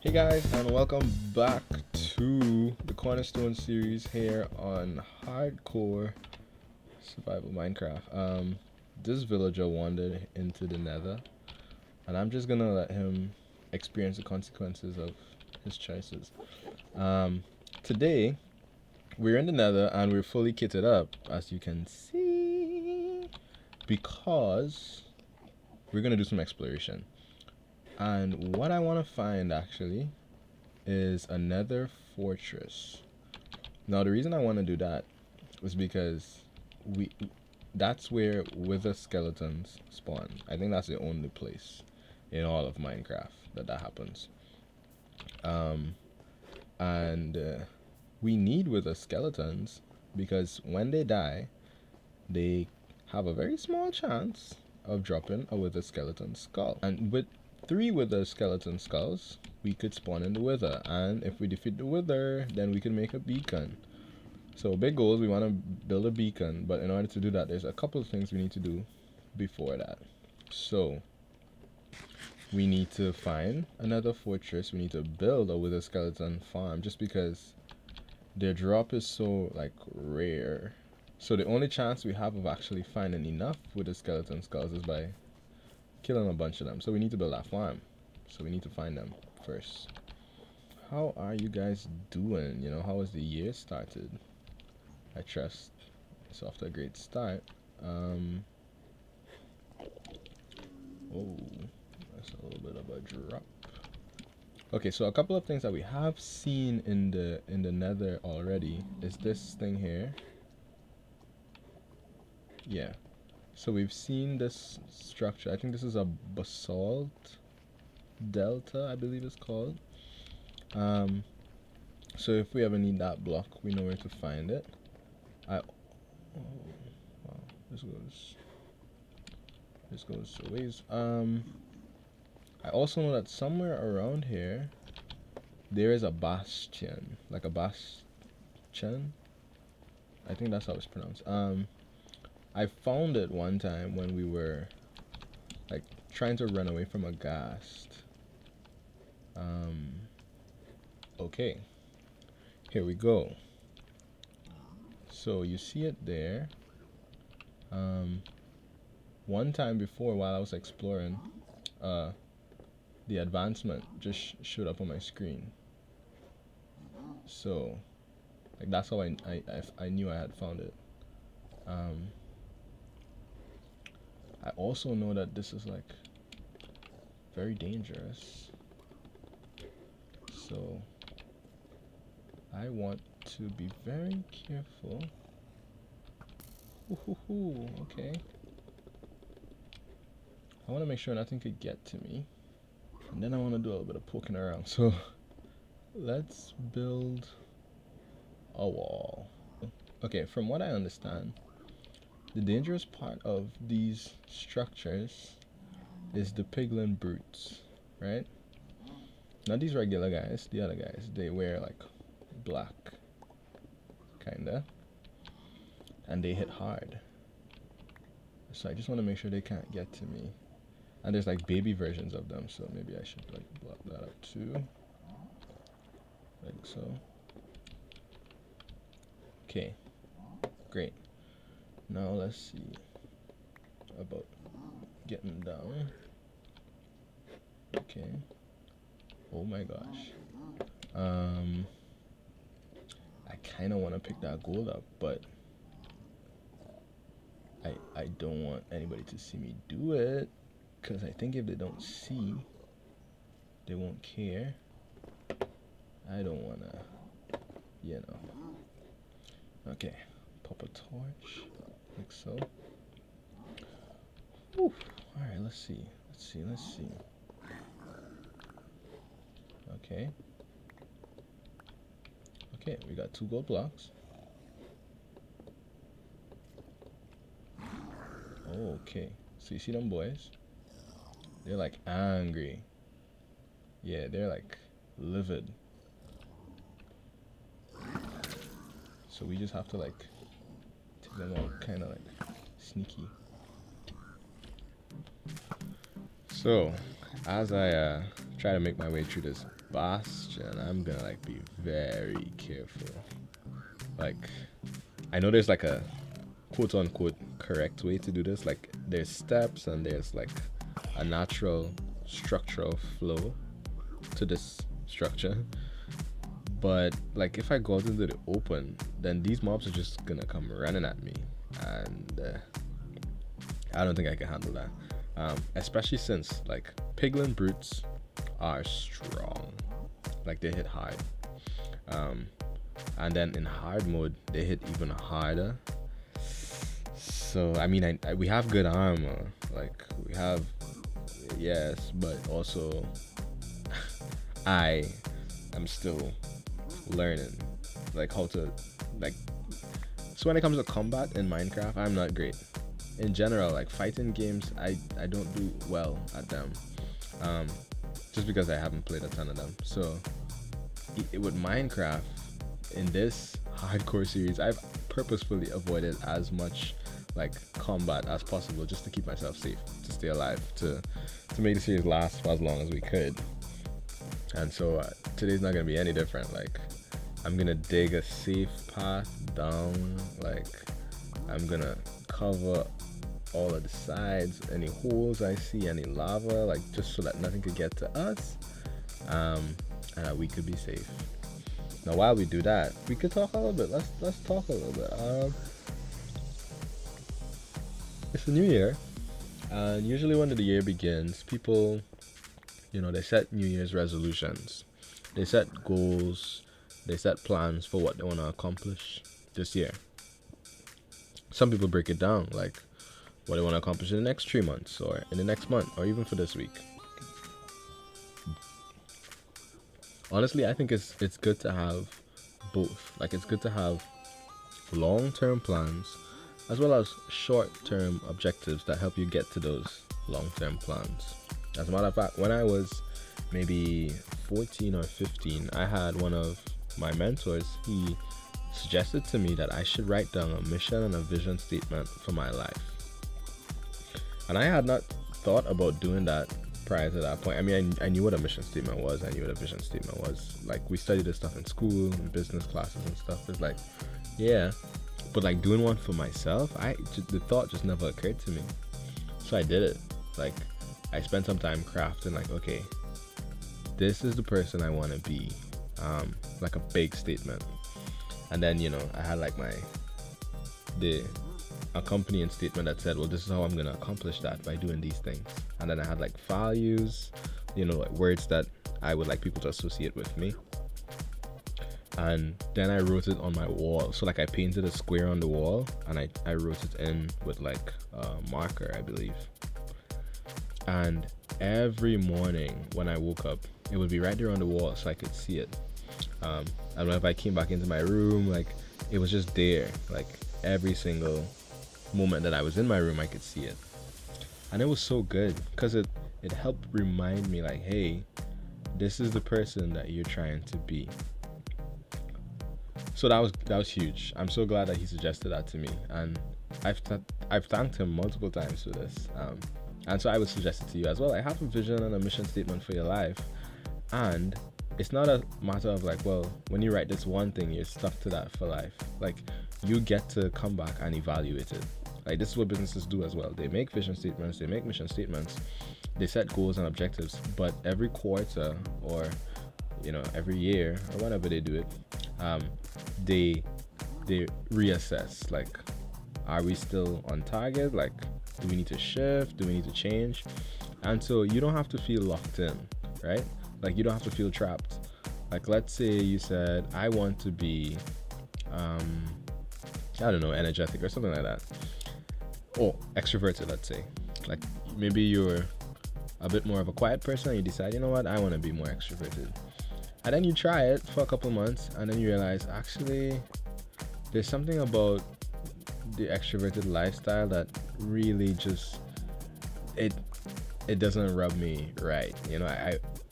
Hey guys, and welcome back to the Cornerstone series here on Hardcore Survival Minecraft. This villager wandered into the Nether, and I'm just gonna let him experience the consequences of his choices. Today, we're in the Nether and we're fully kitted up, as you can see, because we're gonna do some exploration. And what I want to find actually is a Nether Fortress. Now the reason I want to do that is because that's where wither skeletons spawn. I think that's the only place in all of Minecraft that happens. And we need wither skeletons because when they die, they have a very small chance of dropping a wither skeleton skull. And with 3 wither skeleton skulls, we could spawn in the wither, and if we defeat the wither, then we can make a beacon. So big goals, we want to build a beacon, but in order to do that, there's a couple of things we need to do before that. So we need to find another fortress, we need to build a wither skeleton farm, just because their drop is so like rare. So the only chance we have of actually finding enough wither skeleton skulls is by killing a bunch of them. So we need to build that farm, so we need to find them first. How are you guys doing? You know, how was the year started? I trust it's off to a great start. Oh, that's a little bit of a drop. Okay, so a couple of things that we have seen in the Nether already is this thing here. Yeah, so we've seen this structure. I think this is a basalt delta, I believe it's called. So if we ever need that block, we know where to find it. Oh, wow, this goes a ways. I also know that somewhere around here there is a bastion, like a bastion. I think that's how it's pronounced. I found it one time when we were like trying to run away from a ghast. Okay, here we go. So you see it there. One time before, while I was exploring, the advancement just showed up on my screen. So like that's how I knew I had found it. I also know that this is like very dangerous, so I want to be very careful. Okay, I want to make sure nothing could get to me, and then I want to do a little bit of poking around. So let's build a wall. Okay, from what I understand, the dangerous part of these structures is the Pigling brutes, right? Not these regular guys, the other guys. They wear like black, kinda, and they hit hard. So I just want to make sure they can't get to me. And there's like baby versions of them, so maybe I should like block that up too, like so. Okay, great. Now let's see about getting down. Okay. Oh my gosh. I kind of want to pick that gold up, but I don't want anybody to see me do it, because I think if they don't see, they won't care. I don't want to, you know. Okay, pop a torch, like so. Whew. Alright, let's see. Okay. Okay, we got 2 gold blocks. Okay, so you see them boys? They're like angry. Yeah, they're like livid. So we just have to like take them out kind of like sneaky. So as I try to make my way through this Bastion, I'm gonna like be very careful. Like, I know there's like a quote unquote correct way to do this. Like, there's steps and there's like a natural structural flow to this structure. But like, if I go out into the open, then these mobs are just gonna come running at me, and I don't think I can handle that. Especially since like Pigling brutes are strong, like they hit hard. And then in hard mode, they hit even harder. So I mean, we have good armor, like we have, yes, but also I am still learning like how to like. So when it comes to combat in Minecraft, I'm not great. In general, like fighting games, I don't do well at them, just because I haven't played a ton of them. So with Minecraft, in this hardcore series, I've purposefully avoided as much like combat as possible just to keep myself safe, to stay alive, to make the series last for as long as we could. And so today's not gonna be any different. Like, I'm gonna dig a safe path down. Like, I'm gonna cover all of the sides, any holes I see, any lava, like just so that nothing could get to us, and that we could be safe. Now, while we do that, we could talk a little bit. Let's talk a little bit. It's the new year, and usually when the year begins, people, they set New Year's resolutions, they set goals, they set plans for what they want to accomplish this year. Some people break it down, like what they want to accomplish in the next 3 months, or in the next month, or even for this week. Honestly, I think it's good to have both. Like, it's good to have long-term plans as well as short-term objectives that help you get to those long-term plans. As a matter of fact, when I was maybe 14 or 15, I had one of my mentors. He suggested to me that I should write down a mission and a vision statement for my life. And I had not thought about doing that prior to that point. I mean, I knew what a mission statement was. I knew what a vision statement was. Like, we studied this stuff in school, in business classes and stuff. It's like, yeah. But like doing one for myself, the thought just never occurred to me. So I did it. Like, I spent some time crafting, like, okay, this is the person I want to be. Like a big statement. And then, I had like the accompanying statement that said, well, this is how I'm going to accomplish that, by doing these things. And then I had like values, like words that I would like people to associate with me. And then I wrote it on my wall. So like I painted a square on the wall, and I wrote it in with like a marker, I believe. And every morning when I woke up, it would be right there on the wall so I could see it. And if I came back into my room, like it was just there. Like every single moment that I was in my room, I could see it. And it was so good because it helped remind me, like, hey, this is the person that you're trying to be. So that was huge. I'm so glad that he suggested that to me, and I've thanked him multiple times for this. And so I would suggest it to you as well. I have a vision and a mission statement for your life, and it's not a matter of like, well, when you write this one thing, you're stuck to that for life. Like, you get to come back and evaluate it. Like, this is what businesses do as well. They make vision statements, they make mission statements, they set goals and objectives, but every quarter or every year or whenever they do it, they reassess, like, are we still on target? Like, do we need to shift? Do we need to change? And so you don't have to feel locked in, right? Like, you don't have to feel trapped. Like, let's say you said, I want to be energetic or something like that, or extroverted, let's say. Like, maybe you're a bit more of a quiet person and you decide, you know what, I want to be more extroverted. And then you try it for a couple months, and then you realize, actually, there's something about the extroverted lifestyle that really just, it doesn't rub me right.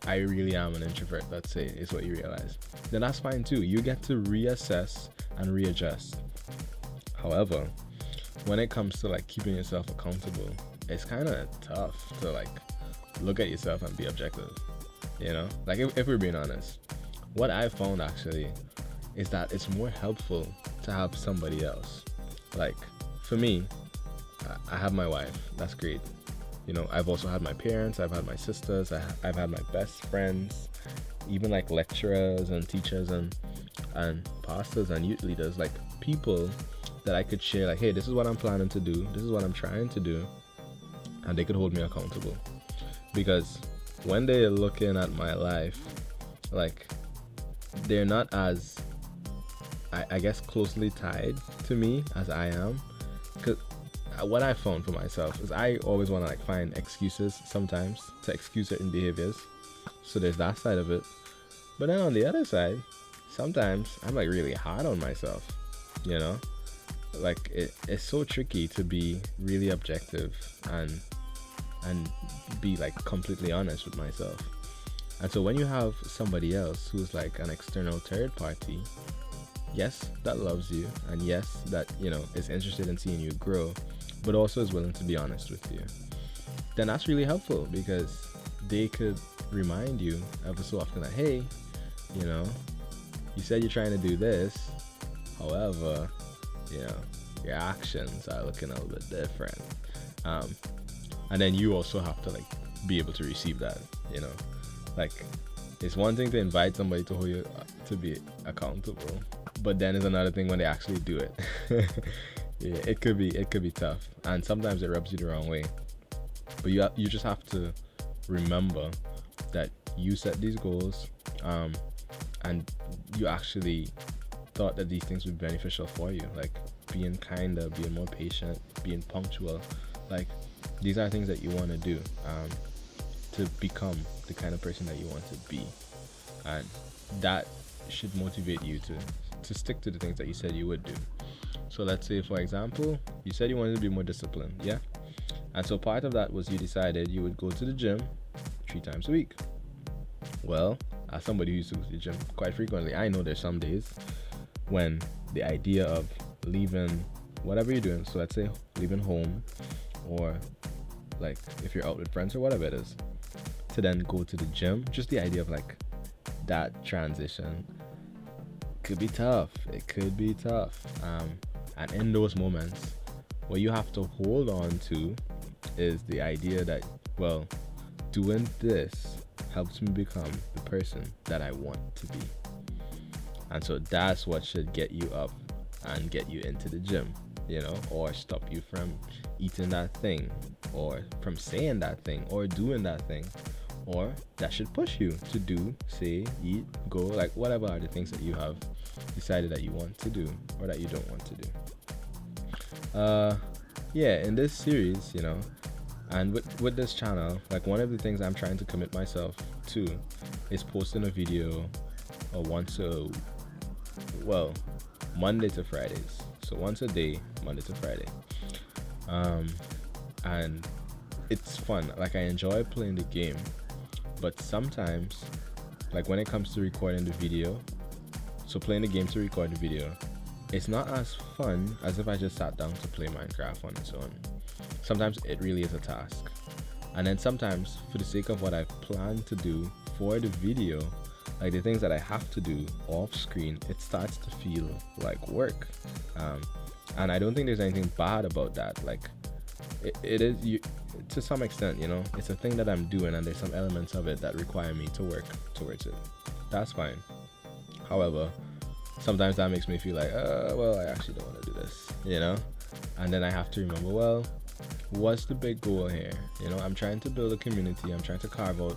I really am an introvert, let's say, is what you realize. Then that's fine too. You get to reassess and readjust. However, when it comes to like keeping yourself accountable, it's kind of tough to like look at yourself and be objective. You know, like if we're being honest, what I found actually is that it's more helpful to have somebody else. Like for me, I have my wife. That's great. You know, I've also had my parents. I've had my sisters. I've had my best friends, even like lecturers and teachers and pastors and youth leaders, like people that I could share, like, hey, this is what I'm planning to do. This is what I'm trying to do, and they could hold me accountable. Because when they're looking at my life, like, they're not as, I guess, closely tied to me as I am. Because what I found for myself is I always want to like find excuses sometimes to excuse certain behaviors. So there's that side of it. But then on the other side, sometimes I'm like really hard on myself, you know? Like it's so tricky to be really objective and be like completely honest with myself. And so when you have somebody else who's like an external third party, yes, that loves you, and yes, that, you know, is interested in seeing you grow, but also is willing to be honest with you, then that's really helpful, because they could remind you ever so often that, hey, you know, you said you're trying to do this, however, you know, your actions are looking a little bit different. And then you also have to like be able to receive that, you know. Like, it's one thing to invite somebody to hold you to be accountable, but then it's another thing when they actually do it. Yeah, it could be tough, and sometimes it rubs you the wrong way. But you just have to remember that you set these goals, and you actually thought that these things would be beneficial for you, like being kinder, being more patient, being punctual. Like, these are things that you want to do to become the kind of person that you want to be, and that should motivate you to stick to the things that you said you would do. So let's say, for example, you said you wanted to be more disciplined, yeah? And so part of that was you decided you would go to the gym 3 times a week. Well, as somebody who used to go to the gym quite frequently, I know there's some days when the idea of leaving whatever you're doing, so let's say leaving home, or like if you're out with friends or whatever it is, to then go to the gym, just the idea of like that transition could be tough. It could be tough. And in those moments, what you have to hold on to is the idea that, well, doing this helps me become the person that I want to be. And so that's what should get you up and get you into the gym, you know, or stop you from eating that thing, or from saying that thing, or doing that thing, or that should push you to do, say, eat, go, like whatever are the things that you have decided that you want to do or that you don't want to do. Yeah, in this series, you know, and with this channel, like one of the things I'm trying to commit myself to is posting a video Monday to Fridays. So once a day, Monday to Friday. And it's fun. Like, I enjoy playing the game, but sometimes, like when it comes to recording the video, so playing the game to record the video, it's not as fun as if I just sat down to play Minecraft on its own. Sometimes it really is a task. And then sometimes, for the sake of what I plan to do for the video, like the things that I have to do off screen, it starts to feel like work. And I don't think there's anything bad about that. Like, it is, to some extent, you know, it's a thing that I'm doing, and there's some elements of it that require me to work towards it. That's fine. However, sometimes that makes me feel like, well, I actually don't want to do this, you know? And then I have to remember, well, what's the big goal here? You know, I'm trying to build a community. I'm trying to carve out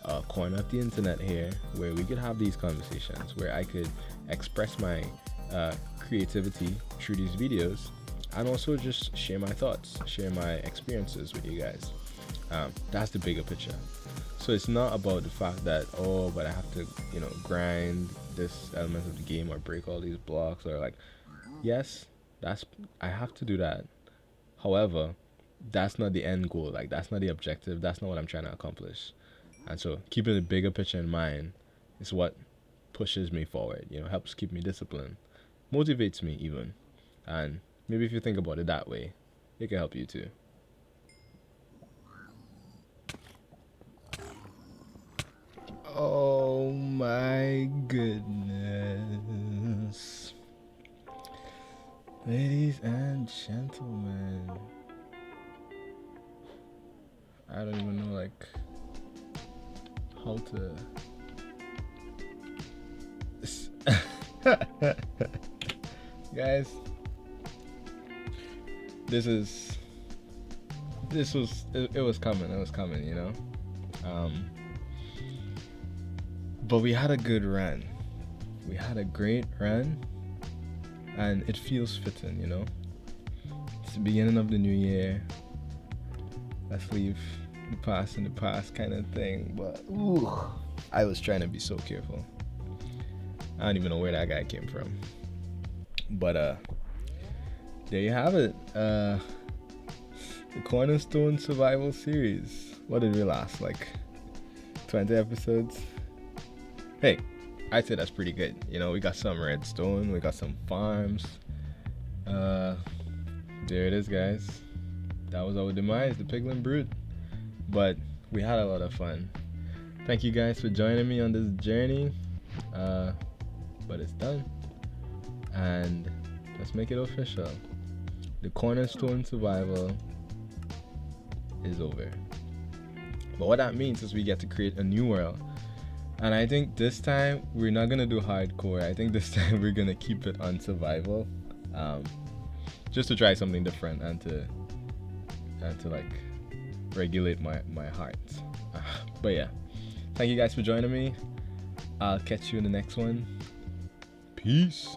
a corner of the internet here where we could have these conversations, where I could express my creativity through these videos, and also just share my thoughts, share my experiences with you guys. That's the bigger picture. So it's not about the fact that, oh, but I have to, you know, grind this element of the game or break all these blocks, or like, yes, I have to do that. However, that's not the end goal. Like, that's not the objective. That's not what I'm trying to accomplish. And so keeping the bigger picture in mind is what pushes me forward, you know, helps keep me disciplined, motivates me even. And maybe if you think about it that way, it can help you too. Oh my goodness. Ladies and gentlemen. I don't even know like how to guys, it was coming, you know. But we had a good run. We had a great run, and it feels fitting, you know. It's the beginning of the new year. Let's leave the past in the past, kind of thing. But ooh, I was trying to be so careful. I don't even know where that guy came from. But there you have it. The Cornerstone survival series. What did we last? Like 20 episodes? Hey, I'd say that's pretty good. You know, we got some redstone, we got some farms. There it is, guys. That was our demise, the Pigling brute. But we had a lot of fun. Thank you guys for joining me on this journey. But it's done. And let's make it official. The Cornerstone survival is over. But what that means is we get to create a new world. And I think this time we're not gonna do hardcore. I think this time we're gonna keep it on survival, just to try something different and to like regulate my heart. But yeah, thank you guys for joining me. I'll catch you in the next one. Peace.